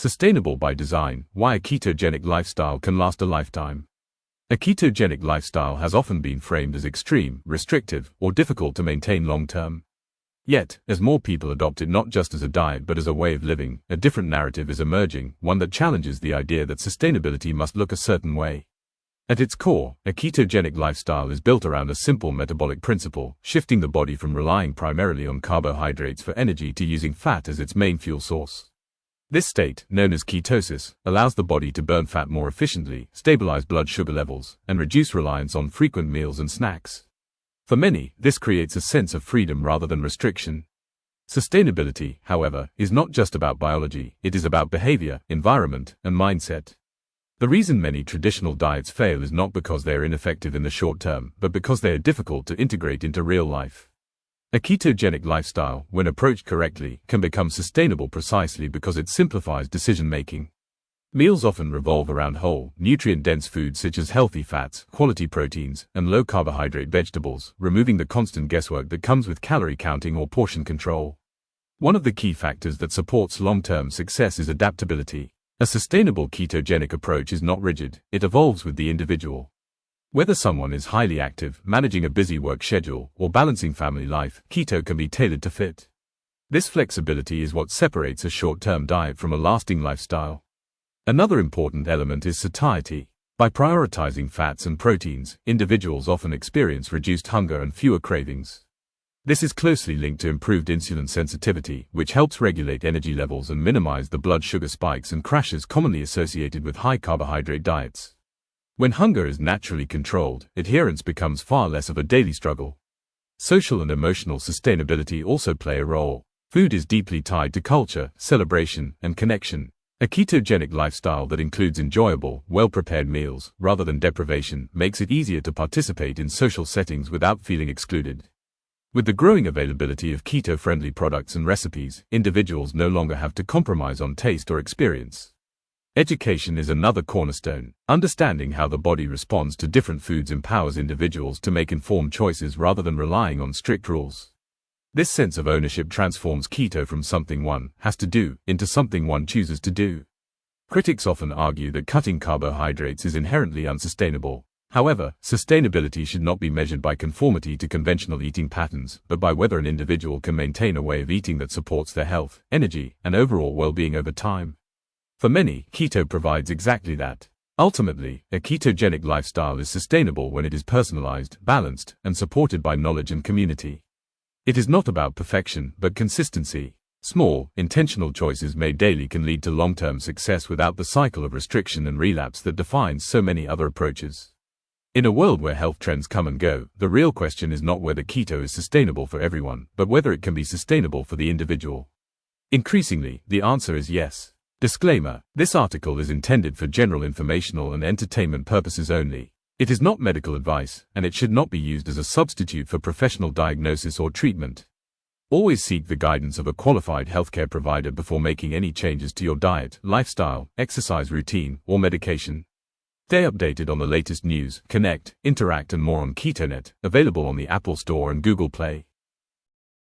Sustainable by design, why a ketogenic lifestyle can last a lifetime. A ketogenic lifestyle has often been framed as extreme, restrictive, or difficult to maintain long-term. Yet, as more people adopt it not just as a diet but as a way of living, a different narrative is emerging, one that challenges the idea that sustainability must look a certain way. At its core, a ketogenic lifestyle is built around a simple metabolic principle, shifting the body from relying primarily on carbohydrates for energy to using fat as its main fuel source. This state, known as ketosis, allows the body to burn fat more efficiently, stabilize blood sugar levels, and reduce reliance on frequent meals and snacks. For many, this creates a sense of freedom rather than restriction. Sustainability, however, is not just about biology, it is about behavior, environment, and mindset. The reason many traditional diets fail is not because they are ineffective in the short term, but because they are difficult to integrate into real life. A ketogenic lifestyle, when approached correctly, can become sustainable precisely because it simplifies decision-making. Meals often revolve around whole, nutrient-dense foods such as healthy fats, quality proteins, and low-carbohydrate vegetables, removing the constant guesswork that comes with calorie counting or portion control. One of the key factors that supports long-term success is adaptability. A sustainable ketogenic approach is not rigid, it evolves with the individual. Whether someone is highly active, managing a busy work schedule, or balancing family life, keto can be tailored to fit. This flexibility is what separates a short-term diet from a lasting lifestyle. Another important element is satiety. By prioritizing fats and proteins, individuals often experience reduced hunger and fewer cravings. This is closely linked to improved insulin sensitivity, which helps regulate energy levels and minimize the blood sugar spikes and crashes commonly associated with high-carbohydrate diets. When hunger is naturally controlled, adherence becomes far less of a daily struggle. Social and emotional sustainability also play a role. Food is deeply tied to culture, celebration, and connection. A ketogenic lifestyle that includes enjoyable, well-prepared meals, rather than deprivation, makes it easier to participate in social settings without feeling excluded. With the growing availability of keto-friendly products and recipes, individuals no longer have to compromise on taste or experience. Education is another cornerstone. Understanding how the body responds to different foods empowers individuals to make informed choices rather than relying on strict rules. This sense of ownership transforms keto from something one has to do into something one chooses to do. Critics often argue that cutting carbohydrates is inherently unsustainable. However, sustainability should not be measured by conformity to conventional eating patterns, but by whether an individual can maintain a way of eating that supports their health, energy, and overall well-being over time. For many, keto provides exactly that. Ultimately, a ketogenic lifestyle is sustainable when it is personalized, balanced, and supported by knowledge and community. It is not about perfection, but consistency. Small, intentional choices made daily can lead to long-term success without the cycle of restriction and relapse that defines so many other approaches. In a world where health trends come and go, the real question is not whether keto is sustainable for everyone, but whether it can be sustainable for the individual. Increasingly, the answer is yes. Disclaimer: this article is intended for general informational and entertainment purposes only. It is not medical advice, and it should not be used as a substitute for professional diagnosis or treatment. Always seek the guidance of a qualified healthcare provider before making any changes to your diet, lifestyle, exercise routine, or medication. Stay updated on the latest news, connect, interact, and more on KetoNet, available on the Apple Store and Google Play.